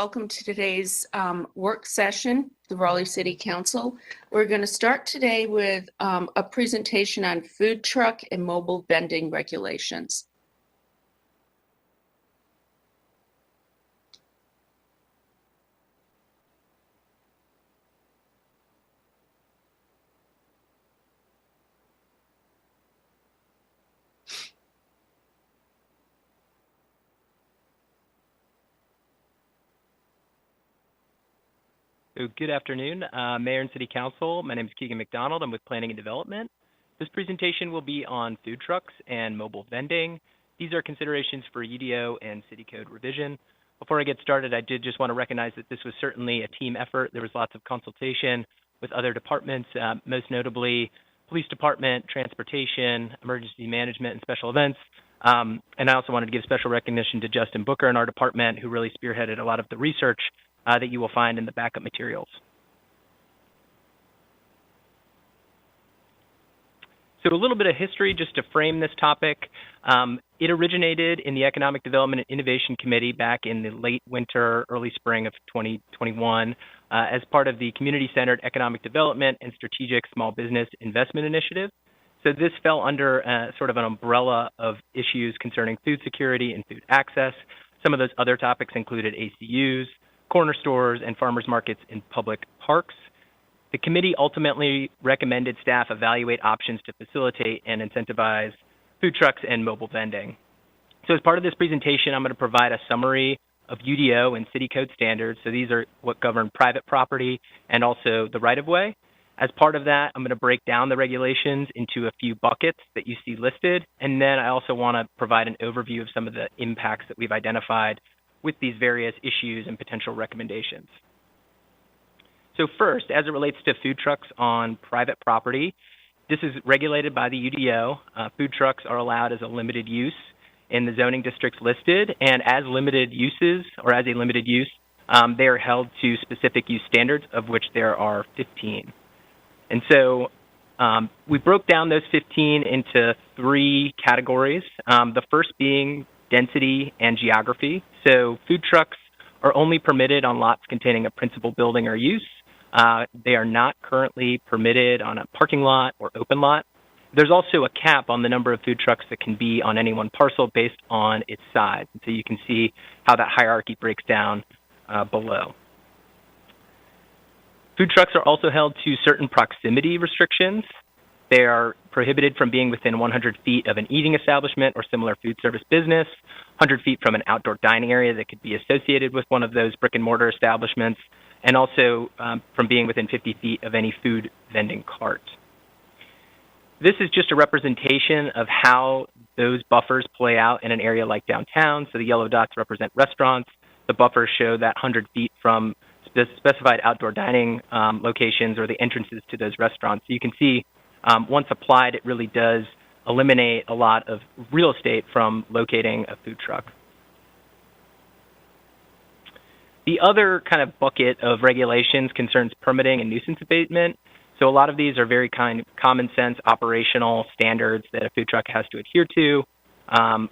welcome to today's work session, the Raleigh City Council. We're going to start today with a presentation on food truck and mobile vending regulations. So good afternoon, Mayor and City Council. My name is Keegan McDonald. I'm with Planning and Development. This presentation will be on food trucks and mobile vending. These are considerations for UDO and City Code revision. Before I get started, I did just want to recognize that this was certainly a team effort. There was lots of consultation with other departments, most notably Police Department, Transportation, Emergency Management, and Special Events. And I also wanted to give special recognition to Justin Booker in our department, who really spearheaded a lot of the research that you will find in the backup materials. So a little bit of history just to frame this topic. It originated in the Economic Development and Innovation Committee back in the late winter, early spring of 2021 as part of the Community-Centered Economic Development and Strategic Small Business Investment Initiative. So this fell under sort of an umbrella of issues concerning food security and food access. Some of those other topics included ACUs, corner stores, and farmers markets in public parks. The committee ultimately recommended staff evaluate options to facilitate and incentivize food trucks and mobile vending. So as part of this presentation, I'm going to provide a summary of UDO and City Code standards. So these are what govern private property and also the right-of-way. As part of that, I'm going to break down the regulations into a few buckets that you see listed. And then I also want to provide an overview of some of the impacts that we've identified with these various issues and potential recommendations. So first, as it relates to food trucks on private property, this is regulated by the UDO. Food trucks are allowed as a limited use in the zoning districts listed, and as limited uses, or as a limited use, they are held to specific use standards, of which there are 15. And so we broke down those 15 into three categories, the first being density and geography. So food trucks are only permitted on lots containing a principal building or use. They are not currently permitted on a parking lot or open lot. There's also a cap on the number of food trucks that can be on any one parcel based on its size. And so you can see how that hierarchy breaks down below. Food trucks are also held to certain proximity restrictions. They are prohibited from being within 100 feet of an eating establishment or similar food service business, 100 feet from an outdoor dining area that could be associated with one of those brick and mortar establishments, and also from being within 50 feet of any food vending cart. This is just a representation of how those buffers play out in an area like downtown. So the yellow dots represent restaurants. The buffers show that 100 feet from specified outdoor dining locations or the entrances to those restaurants. So you can see once applied, it really does eliminate a lot of real estate from locating a food truck. The other kind of bucket of regulations concerns permitting and nuisance abatement. So a lot of these are very common sense operational standards that a food truck has to adhere to.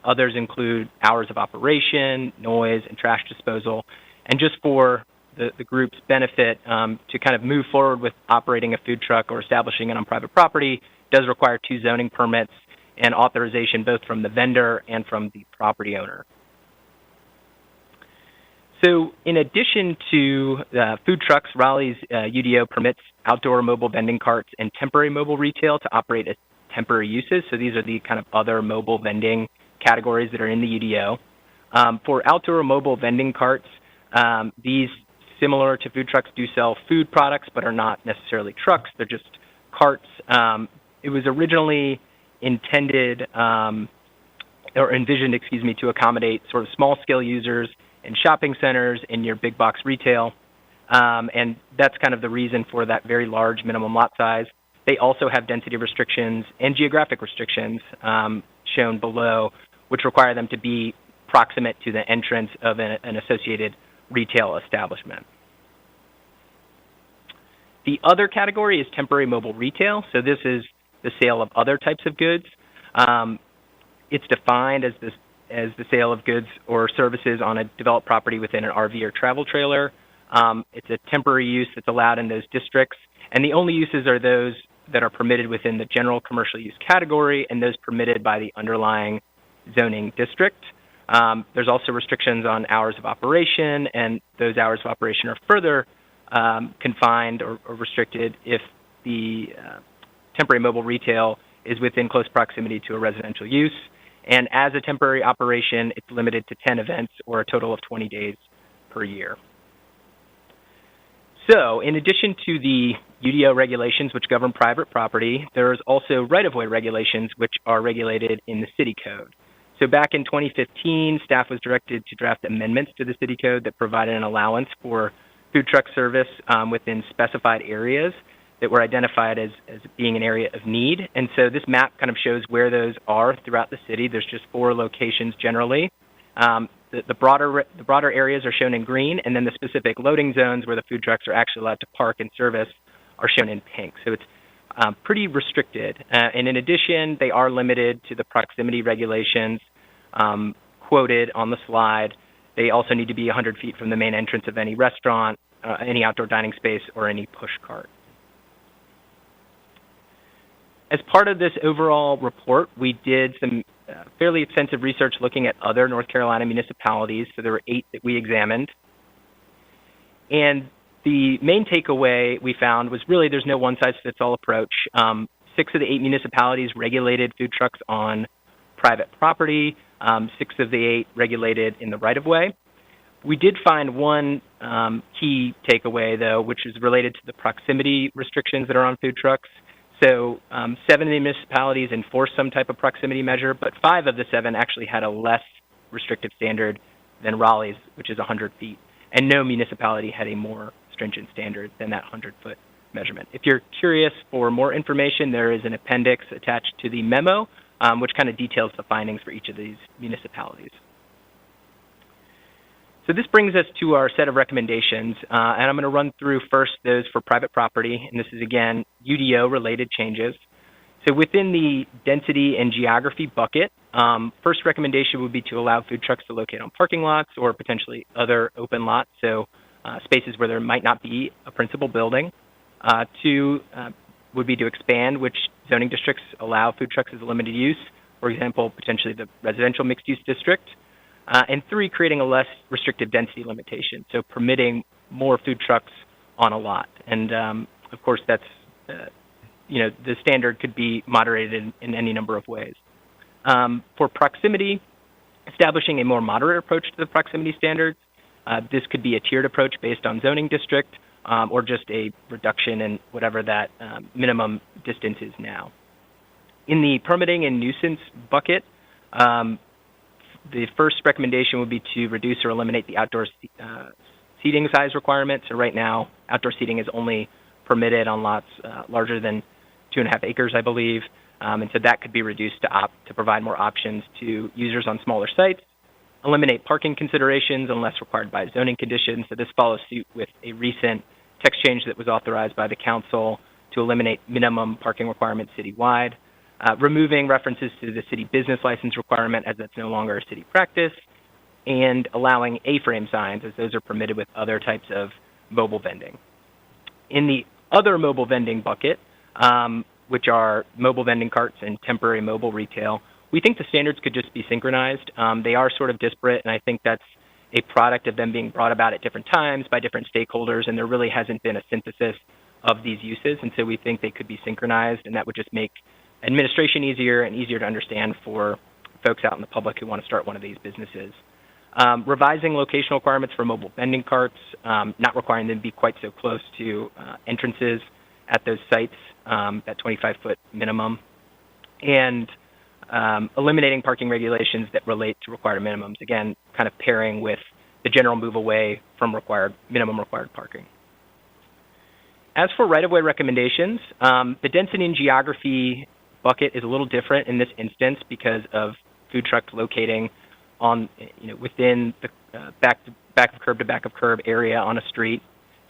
Others include hours of operation, noise, and trash disposal. And just for the group's benefit, to kind of move forward with operating a food truck or establishing it on private property does require 2 zoning permits and authorization both from the vendor and from the property owner. So in addition to food trucks, Raleigh's UDO permits outdoor mobile vending carts and temporary mobile retail to operate as temporary uses. So these are the kind of other mobile vending categories that are in the UDO. For outdoor mobile vending carts, these, similar to food trucks, do sell food products, but are not necessarily trucks. They're just carts. It was originally intended, or envisioned, to accommodate sort of small-scale users in shopping centers and near big box retail. And that's kind of the reason for that very large minimum lot size. They also have density restrictions and geographic restrictions shown below, which require them to be proximate to the entrance of an associated retail establishment. The other category is temporary mobile retail. So this is the sale of other types of goods. It's defined as this as the sale of goods or services on a developed property within an RV or travel trailer. It's a temporary use that's allowed in those districts, and the only uses are those that are permitted within the general commercial use category and those permitted by the underlying zoning district. There's also restrictions on hours of operation, and those hours of operation are further confined or restricted if the temporary mobile retail is within close proximity to a residential use. And as a temporary operation, it's limited to 10 events or a total of 20 days per year. So, in addition to the UDO regulations which govern private property, there's also right-of-way regulations which are regulated in the city code. So back in 2015, staff was directed to draft amendments to the city code that provided an allowance for food truck service within specified areas that were identified as being an area of need. And so this map kind of shows where those are throughout the city. There's just 4 locations generally. The broader areas are shown in green, and then the specific loading zones where the food trucks are actually allowed to park and service are shown in pink. So it's pretty restricted. And in addition, they are limited to the proximity regulations quoted on the slide. They also need to be 100 feet from the main entrance of any restaurant, any outdoor dining space, or any push cart. As part of this overall report, we did some fairly extensive research looking at other North Carolina municipalities. So there were 8 that we examined. And the main takeaway we found was really there's no one-size-fits-all approach. 6 of the 8 municipalities regulated food trucks on private property. 6 of the 8 regulated in the right-of-way. We did find one key takeaway, though, which is related to the proximity restrictions that are on food trucks. So 7 of the municipalities enforced some type of proximity measure, but 5 of the 7 actually had a less restrictive standard than Raleigh's, which is 100 feet. And no municipality had a more stringent standard than that 100-foot measurement. If you're curious for more information, there is an appendix attached to the memo, which kind of details the findings for each of these municipalities. So this brings us to our set of recommendations, and I'm going to run through first those for private property, and this is, again, UDO-related changes. So within the density and geography bucket, first recommendation would be to allow food trucks to locate on parking lots or potentially other open lots, so spaces where there might not be a principal building. 2 would be to expand which zoning districts allow food trucks as a limited use, for example, potentially the residential mixed-use district. And 3, creating a less restrictive density limitation, so permitting more food trucks on a lot. And of course, that's, the standard could be moderated in any number of ways. For proximity, establishing a more moderate approach to the proximity standards. This could be a tiered approach based on zoning district or just a reduction in whatever that minimum distance is now. In the permitting and nuisance bucket, the first recommendation would be to reduce or eliminate the outdoor seating size requirement. So right now, outdoor seating is only permitted on lots larger than 2.5 acres, I believe. And so that could be reduced to provide more options to users on smaller sites. Eliminate parking considerations unless required by zoning conditions. So this follows suit with a recent text change that was authorized by the council to eliminate minimum parking requirements citywide. Removing references to the city business license requirement as that's no longer a city practice, and allowing A-frame signs as those are permitted with other types of mobile vending. In the other mobile vending bucket, which are mobile vending carts and temporary mobile retail, we think the standards could just be synchronized. They are sort of disparate, and I think that's a product of them being brought about at different times by different stakeholders, and there really hasn't been a synthesis of these uses, and so we think they could be synchronized, and that would just make administration easier and easier to understand for folks out in the public who want to start one of these businesses. Revising location requirements for mobile vending carts, not requiring them to be quite so close to entrances at those sites, that 25-foot minimum, and eliminating parking regulations that relate to required minimums, again, kind of pairing with the general move away from minimum required parking. As for right-of-way recommendations, the density and geography bucket is a little different in this instance because of food trucks locating on, within the back of curb to back of curb area on a street.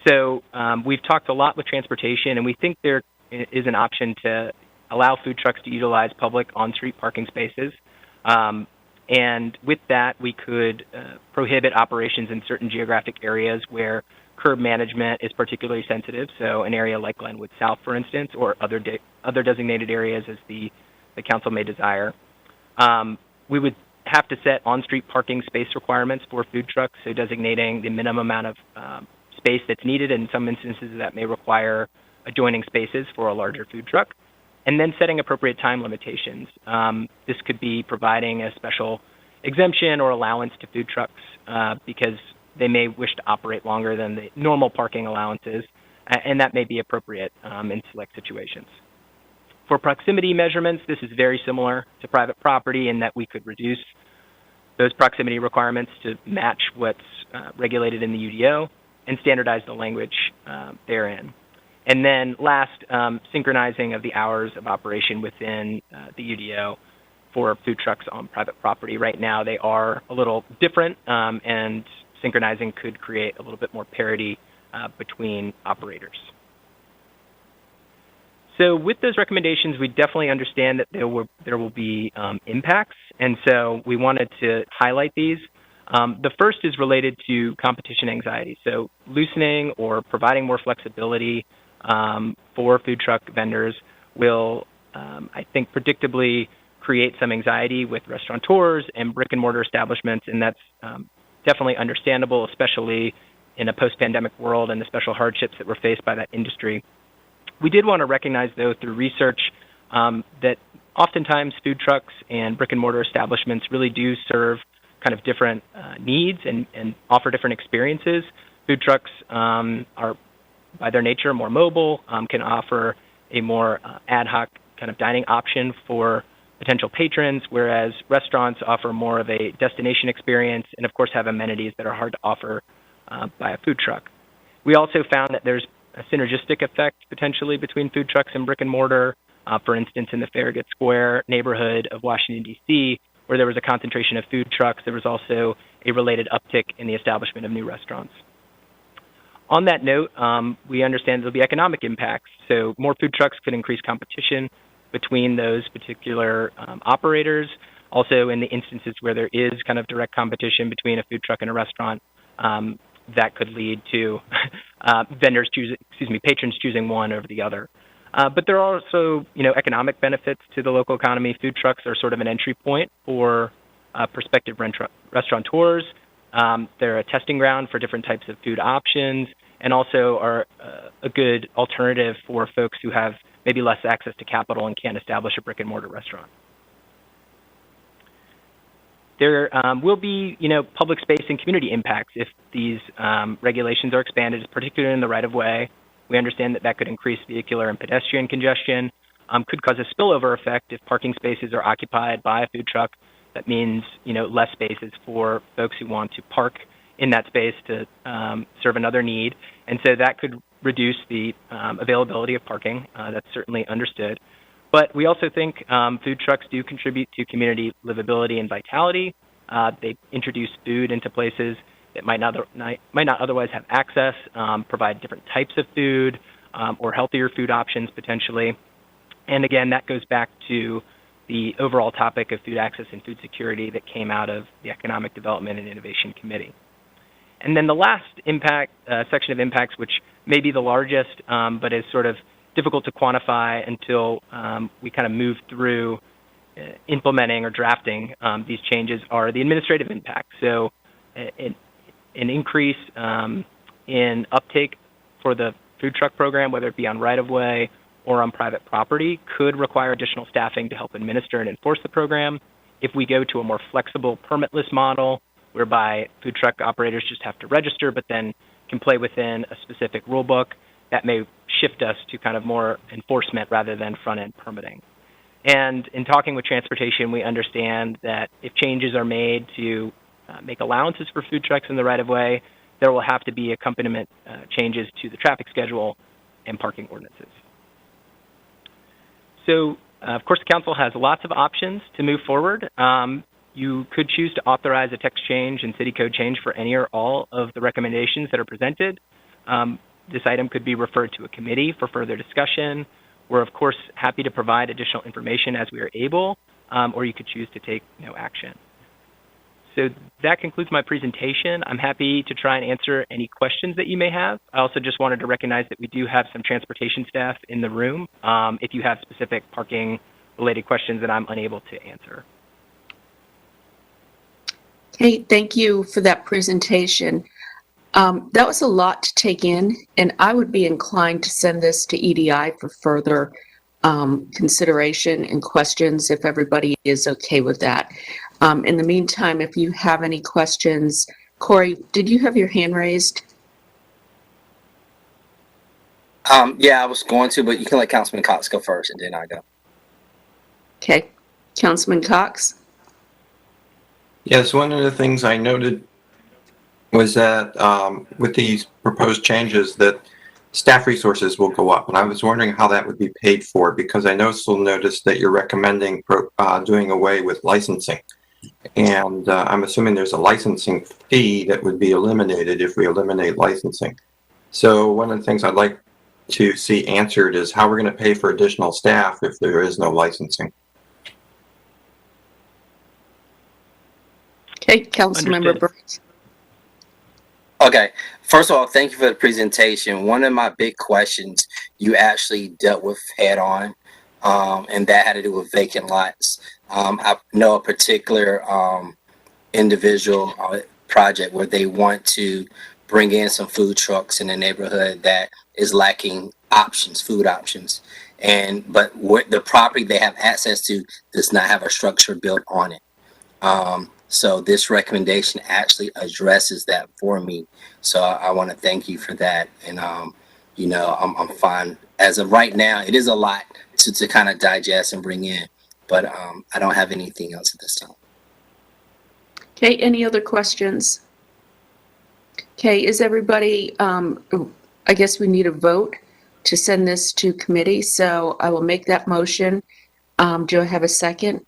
So we've talked a lot with transportation, and we think there is an option to allow food trucks to utilize public on-street parking spaces. And with that, we could prohibit operations in certain geographic areas where curb management is particularly sensitive, so an area like Glenwood South, for instance, or other designated areas as the council may desire. We would have to set on-street parking space requirements for food trucks, so designating the minimum amount of space that's needed. In some instances, that may require adjoining spaces for a larger food truck, and then setting appropriate time limitations. This could be providing a special exemption or allowance to food trucks because they may wish to operate longer than the normal parking allowances, and that may be appropriate in select situations. For proximity measurements, this is very similar to private property in that we could reduce those proximity requirements to match what's regulated in the UDO and standardize the language therein. And then last, synchronizing of the hours of operation within the UDO for food trucks on private property. Right now, they are a little different, and synchronizing could create a little bit more parity between operators. So with those recommendations, we definitely understand that there will be impacts, and so we wanted to highlight these. The first is related to competition anxiety. So loosening or providing more flexibility for food truck vendors will, I think, predictably create some anxiety with restaurateurs and brick and mortar establishments, and that's definitely understandable, especially in a post-pandemic world and the special hardships that were faced by that industry. We did want to recognize, though, through research that oftentimes food trucks and brick and mortar establishments really do serve kind of different needs and offer different experiences. Food trucks are, by their nature, more mobile, can offer a more ad hoc kind of dining option for potential patrons, whereas restaurants offer more of a destination experience and, of course, have amenities that are hard to offer by a food truck. We also found that there's a synergistic effect potentially between food trucks and brick and mortar. For instance, in the Farragut Square neighborhood of Washington, D.C., where there was a concentration of food trucks, there was also a related uptick in the establishment of new restaurants. On that note, we understand there'll be economic impacts. So more food trucks could increase competition between those particular operators. Also, in the instances where there is kind of direct competition between a food truck and a restaurant, that could lead to patrons choosing one over the other. But there are also, economic benefits to the local economy. Food trucks are sort of an entry point for prospective restaurateurs. They're a testing ground for different types of food options, and also are a good alternative for folks who have maybe less access to capital and can't establish a brick and mortar restaurant. There will be, public space and community impacts if these regulations are expanded, particularly in the right-of-way. We understand that that could increase vehicular and pedestrian congestion, could cause a spillover effect if parking spaces are occupied by a food truck. That means, less spaces for folks who want to park in that space to serve another need. And so that could reduce the availability of parking. That's certainly understood. But we also think food trucks do contribute to community livability and vitality. They introduce food into places that might not otherwise have access, provide different types of food or healthier food options potentially. And again, that goes back to the overall topic of food access and food security that came out of the Economic Development and Innovation Committee. And then the last section of impacts, which may be the largest, but is sort of difficult to quantify until we kind of move through implementing or drafting these changes, are the administrative impacts. So an increase in uptake for the food truck program, whether it be on right-of-way or on private property, could require additional staffing to help administer and enforce the program. If we go to a more flexible permitless model, whereby food truck operators just have to register but then can play within a specific rule book, that may shift us to kind of more enforcement rather than front-end permitting. And in talking with transportation, we understand that if changes are made to make allowances for food trucks in the right-of-way, there will have to be accompaniment changes to the traffic schedule and parking ordinances. So, of course, the council has lots of options to move forward. You could choose to authorize a text change and city code change for any or all of the recommendations that are presented. This item could be referred to a committee for further discussion. We're, of course, happy to provide additional information as we are able, or you could choose to take no action. so that concludes my presentation. I'm happy to try and answer any questions that you may have. I also just wanted to recognize that we do have some transportation staff in the room if you have specific parking-related questions that I'm unable to answer. Okay, thank you for that presentation. That was a lot to take in, and I would be inclined to send this to EDI for further consideration and questions if everybody is okay with that. In the meantime, if you have any questions, Corey, did you have your hand raised? Yeah, I was going to, but you can let Councilman Cox go first, and then I go. Okay, Councilman Cox. Yes, one of the things I noted was that with these proposed changes that staff resources will go up, and I was wondering how that would be paid for, because I also noticed that you're recommending doing away with licensing, and I'm assuming there's a licensing fee that would be eliminated if we eliminate licensing. So one of the things I'd like to see answered is how we're going to pay for additional staff if there is no licensing. Okay, Councilmember Burns. Okay, first of all, thank you for the presentation. One of my big questions you actually dealt with head on, and that had to do with vacant lots. I know a particular individual project where they want to bring in some food trucks in the neighborhood that is lacking options, food options. But what the property they have access to does not have a structure built on it. So this recommendation actually addresses that for me. So I want to thank you for that. And, you know, I'm fine. As of right now, it is a lot to kind of digest and bring in, but I don't have anything else at this time. Okay, any other questions? Okay, is everybody, I guess we need a vote to send this to committee. So I will make that motion. Do I have a second?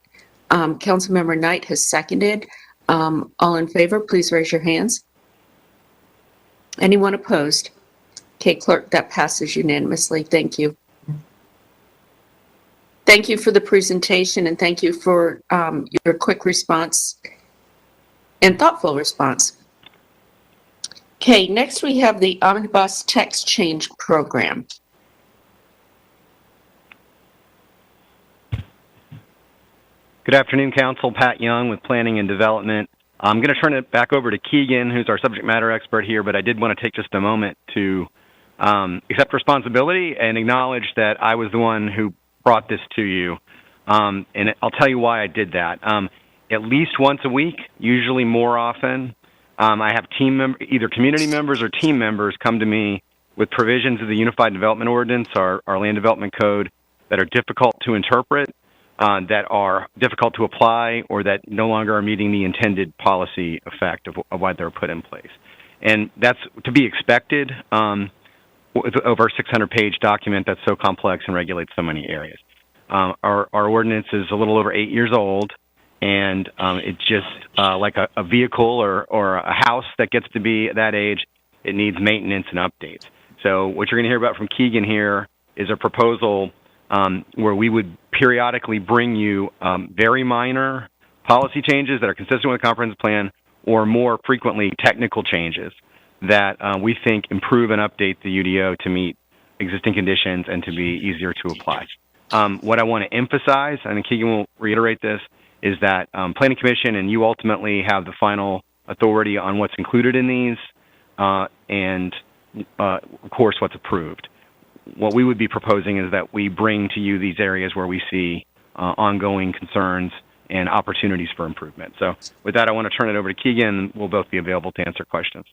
Councilmember Knight has seconded. All in favor, please raise your hands. Anyone opposed? Okay, clerk, that passes unanimously. Thank you. Thank you for the presentation, and thank you for your quick response and thoughtful response. Okay, next we have the Omnibus Text Change Program. Good afternoon, Council. Pat Young with Planning and Development. I'm going to turn it back over to Keegan, who's our subject matter expert here, but I did want to take just a moment to accept responsibility and acknowledge that I was the one who brought this to you. And I'll tell you why I did that. At least once a week, usually more often, I have either community members or team members come to me with provisions of the Unified Development Ordinance, our land development code, that are difficult to interpret, that are difficult to apply, or that no longer are meeting the intended policy effect of why they're put in place. And that's to be expected with over a 600-page document that's so complex and regulates so many areas. Our ordinance is a little over 8 years old, and it's just like a vehicle or a house that gets to be that age. It needs maintenance and updates. So what you're going to hear about from Keegan here is a proposal where we would periodically bring you very minor policy changes that are consistent with the comprehensive plan, or more frequently technical changes that we think improve and update the UDO to meet existing conditions and to be easier to apply. What I want to emphasize, I think Keegan will reiterate this, is that Planning Commission and you ultimately have the final authority on what's included in these and, of course, what's approved. What we would be proposing is that we bring to you these areas where we see ongoing concerns and opportunities for improvement. So with that, I want to turn it over to Keegan. We'll both be available to answer questions.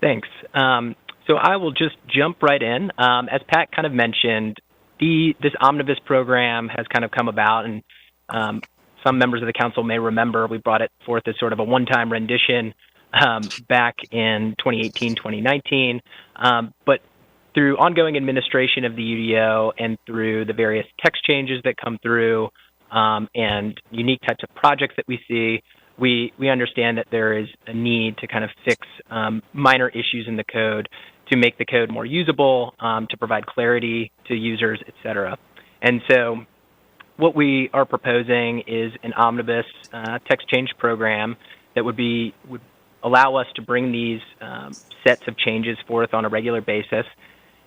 Thanks. So I will just jump right in. As Pat kind of mentioned, this omnibus program has kind of come about, and some members of the council may remember we brought it forth as sort of a one-time rendition back in 2018, 2019. But through ongoing administration of the UDO and through the various text changes that come through and unique types of projects that we see, we understand that there is a need to kind of fix minor issues in the code to make the code more usable, to provide clarity to users, et cetera. And so what we are proposing is an omnibus text change program that would allow us to bring these sets of changes forth on a regular basis.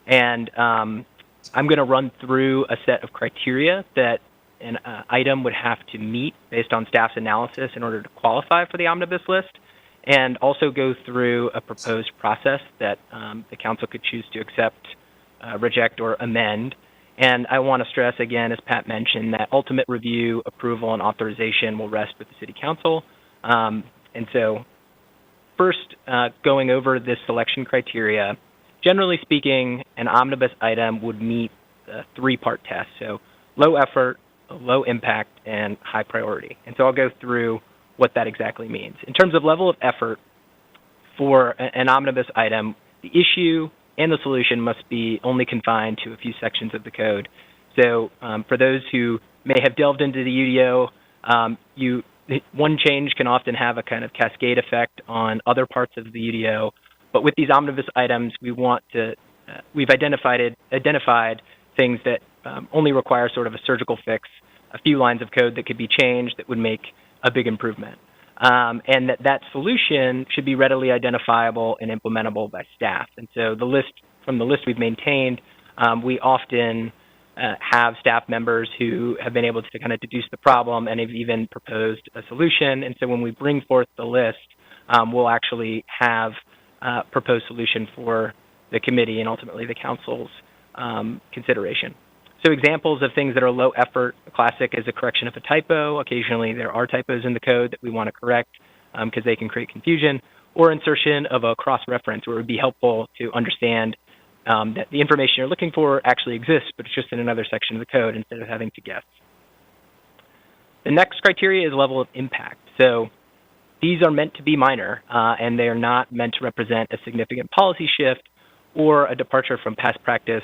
And I'm going to run through a set of criteria that an item would have to meet based on staff's analysis in order to qualify for the omnibus list, and also go through a proposed process that the council could choose to accept, reject, or amend. And I want to stress again, as Pat mentioned, that ultimate review, approval, and authorization will rest with the City Council. And so first, going over this selection criteria, generally speaking, an omnibus item would meet the three-part test. So low effort, low impact, and high priority. And so I'll go through what that exactly means. In terms of level of effort for an omnibus item, the issue and the solution must be only confined to a few sections of the code. So for those who may have delved into the UDO, one change can often have a kind of cascade effect on other parts of the UDO. But with these omnibus items, we've identified things that only require sort of a surgical fix, a few lines of code that could be changed that would make a big improvement. And that solution should be readily identifiable and implementable by staff. And so from the list we've maintained, we often have staff members who have been able to kind of deduce the problem and have even proposed a solution. And so when we bring forth the list, we'll actually have a proposed solution for the committee and ultimately the council's consideration. So examples of things that are low effort, classic is a correction of a typo. Occasionally there are typos in the code that we want to correct because they can create confusion, or insertion of a cross-reference where it would be helpful to understand that the information you're looking for actually exists, but it's just in another section of the code instead of having to guess. The next criteria is level of impact. So these are meant to be minor, and they are not meant to represent a significant policy shift or a departure from past practice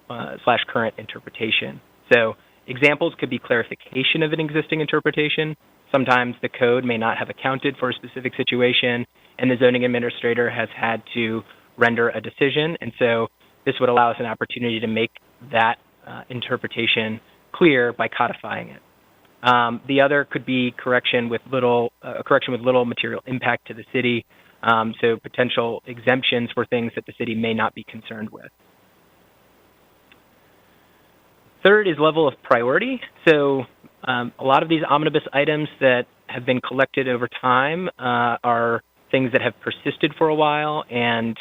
/ current interpretation. So examples could be clarification of an existing interpretation. Sometimes the code may not have accounted for a specific situation, and the zoning administrator has had to render a decision. And so this would allow us an opportunity to make that interpretation clear by codifying it. The other could be correction with little material impact to the city. So potential exemptions for things that the city may not be concerned with. Third is level of priority. So a lot of these omnibus items that have been collected over time are things that have persisted for a while and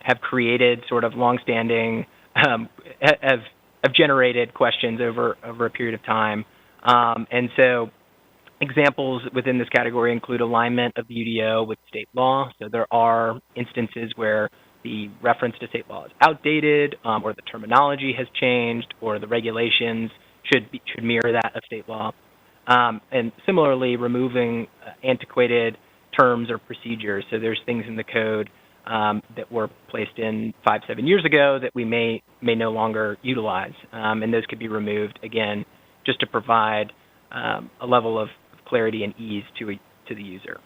have created sort of longstanding, have generated questions over a period of time. And so examples within this category include alignment of the UDO with state law. So there are instances where the reference to state law is outdated, or the terminology has changed, or the regulations should mirror that of state law. And similarly, removing antiquated terms or procedures. So there's things in the code that were placed in 5-7 years ago that we may no longer utilize, and those could be removed again, just to provide a level of clarity and ease to the user.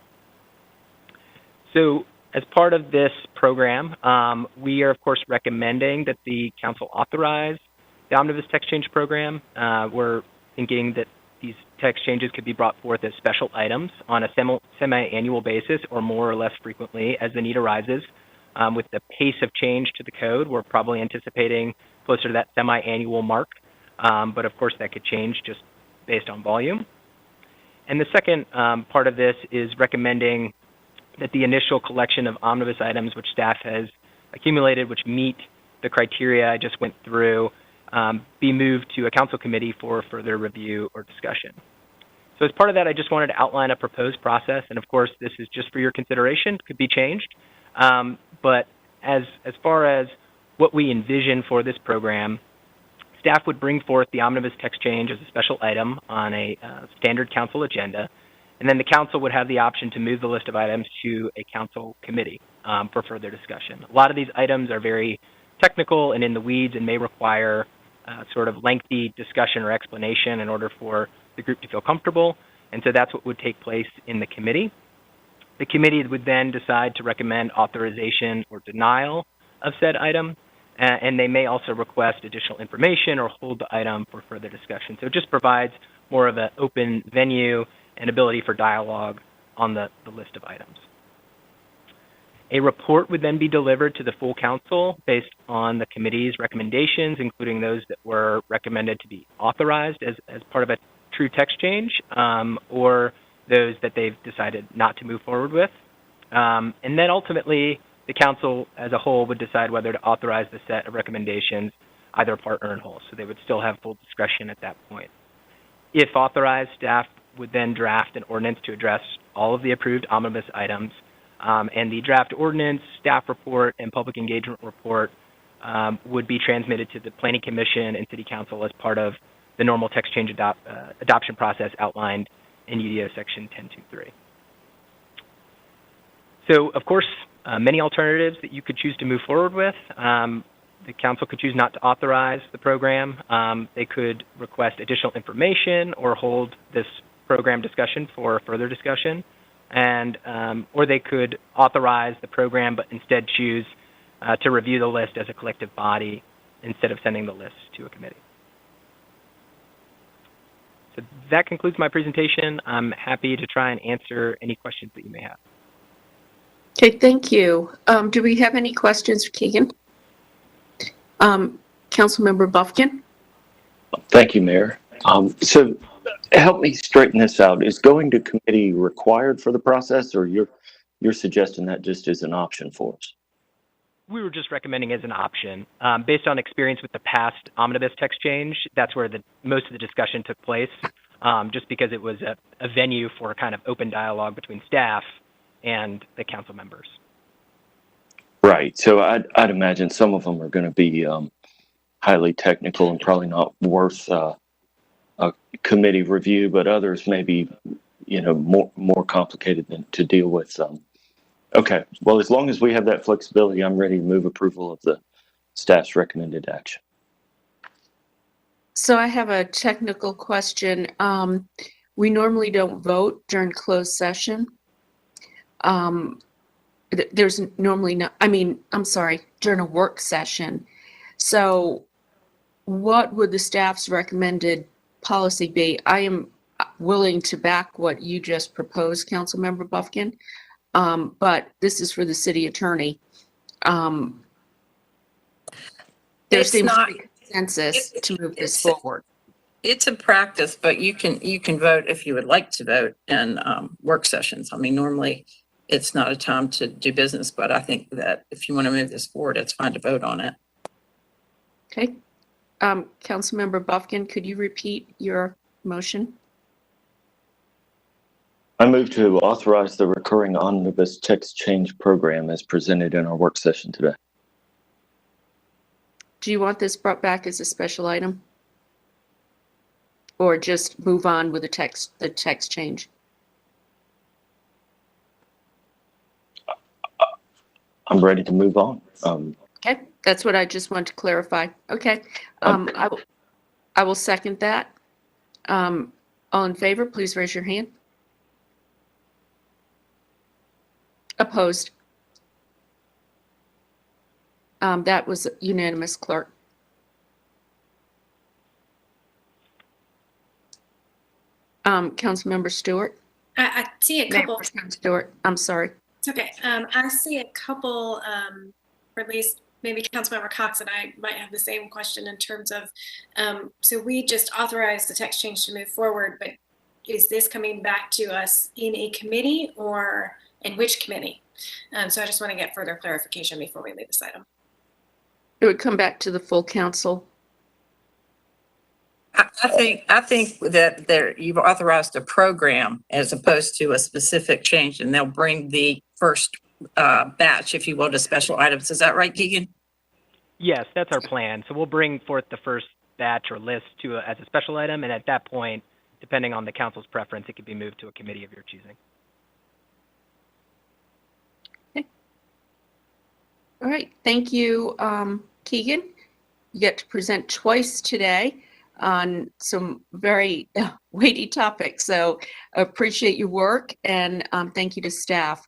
So as part of this program, we are, of course, recommending that the council authorize the Omnibus Text Change Program. We're thinking that these text changes could be brought forth as special items on a semi-annual basis or more or less frequently as the need arises. With the pace of change to the code, we're probably anticipating closer to that semi-annual mark, but of course that could change just based on volume. And the second part of this is recommending that the initial collection of omnibus items which staff has accumulated, which meet the criteria I just went through, be moved to a council committee for further review or discussion. So as part of that, I just wanted to outline a proposed process, and of course this is just for your consideration, it could be changed. But as far as what we envision for this program, staff would bring forth the omnibus text change as a special item on a standard council agenda, and then the council would have the option to move the list of items to a council committee for further discussion. A lot of these items are very technical and in the weeds and may require sort of lengthy discussion or explanation in order for the group to feel comfortable, and so that's what would take place in the committee. The committee would then decide to recommend authorization or denial of said item, and they may also request additional information or hold the item for further discussion. So it just provides more of an open venue and ability for dialogue on the list of items. A report would then be delivered to the full council based on the committee's recommendations, including those that were recommended to be authorized as part of a true text change, or those that they've decided not to move forward with. And then ultimately, the council as a whole would decide whether to authorize the set of recommendations, either part or in whole. So they would still have full discretion at that point. If authorized, staff would then draft an ordinance to address all of the approved omnibus items. And the draft ordinance, staff report, and public engagement report would be transmitted to the Planning Commission and City Council as part of the normal text change adoption process outlined in UDO Section 1023. So, of course, many alternatives that you could choose to move forward with. The council could choose not to authorize the program. They could request additional information or hold this program discussion for further discussion. And or they could authorize the program but instead choose to review the list as a collective body instead of sending the list to a committee. So that concludes my presentation. I'm happy to try and answer any questions that you may have. Okay, thank you. Do we have any questions for Keegan? Councilmember Buffkin? Thank you, Mayor. So help me straighten this out. Is going to committee required for the process, or you're suggesting that just is an option for us? We were just recommending as an option. Based on experience with the past omnibus text change, that's where most of the discussion took place, just because it was a venue for kind of open dialogue between staff and the council members. Right. So I'd imagine some of them are going to be highly technical and probably not worth a committee review, but others may be, more complicated than to deal with. Okay. Well, as long as we have that flexibility, I'm ready to move approval of the staff's recommended action. So I have a technical question. We normally don't vote during closed session. There's normally not, I'm sorry, during a work session. So what would the staff's recommended policy be? I am willing to back what you just proposed, Councilmember Buffkin, but this is for the city attorney. There seems to be consensus to move this forward. It's a practice, but you can vote if you would like to vote in work sessions. Normally it's not a time to do business, but I think that if you want to move this forward, it's fine to vote on it. Okay. Councilmember Buffkin, could you repeat your motion? I move to authorize the recurring omnibus text change program as presented in our work session today. Do you want this brought back as a special item? Or just move on with the text change? I'm ready to move on. Okay, that's what I just want to clarify. Okay, I will second that. All in favor, please raise your hand. Opposed? That was unanimous, clerk. Councilmember Stewart? I see a couple. Stewart, I'm sorry. It's okay. I see a couple, or at least maybe Councilmember Cox and I might have the same question in terms of, so we just authorized the text change to move forward, but is this coming back to us in a committee or in which committee? So I just want to get further clarification before we leave this item. It would come back to the full council. I think that you've authorized a program as opposed to a specific change, and they'll bring the first batch, if you will, to special items. Is that right, Keegan? Yes, that's our plan. So we'll bring forth the first batch or list as a special item, and at that point, depending on the council's preference, it could be moved to a committee of your choosing. Okay. All right. Thank you, Keegan. You get to present twice today on some very weighty topics. So appreciate your work, and thank you to staff.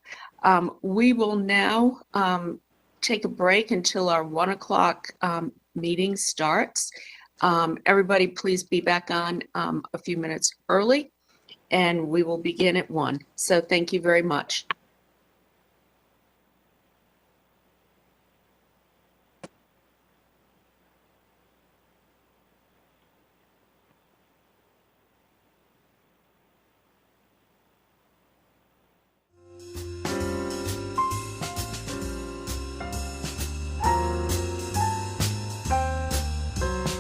We will now take a break until our 1 o'clock meeting starts. Everybody, please be back on a few minutes early, and we will begin at 1. So thank you very much.